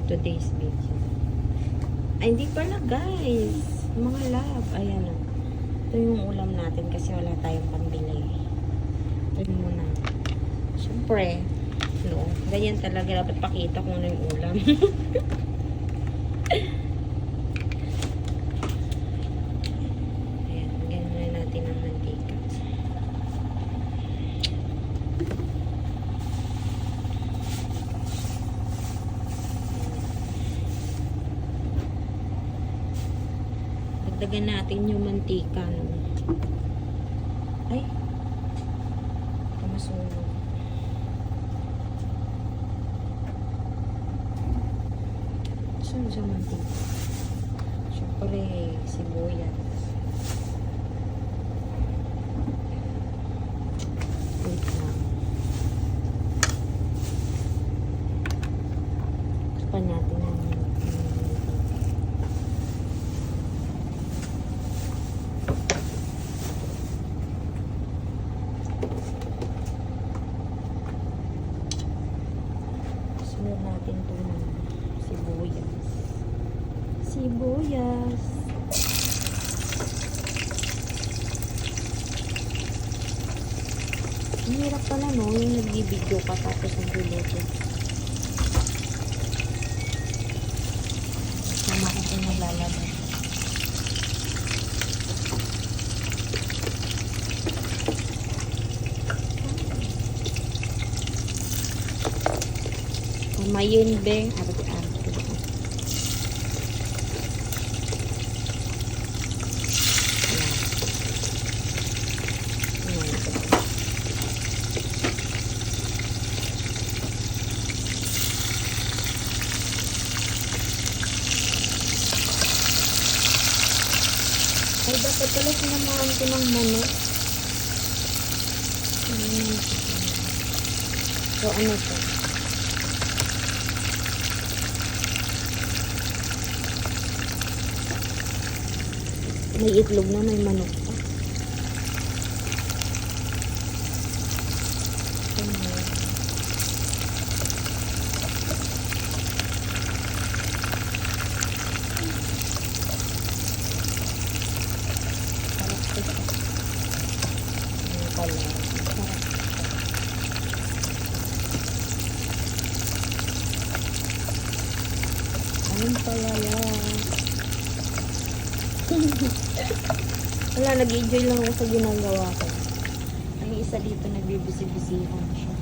today's video. Ay, hindi pala guys. Mga love. Ayan o. Ito yung ulam natin kasi wala tayong pambili. Ito muna. Siyempre, no, ganyan talaga. Dapat pakita kung ano yung ulam. Ayan, ganyan na natin ang mantika. Dagdagan natin yung mantika. No? Ay, kamasunog. Saan sa mantika? Siyempre, sibuyas. Wait lang. Tapan natin ang sunod natin ito ng sibuyas. Sibuyas. Ang hirap pala no, yung nagbibideo ka tapos nagluluto. Sama ko kung naglalabas. Mayun be, arti-arti. Ay, dapat pala sinamahan ko ng manok. So, ano to? May itlog na, may manok pa. Ayun pala yan. Wala, nag-enjoy lang ako sa ginagawa ko. Ay, isa dito nagbibisi-bisihan siya.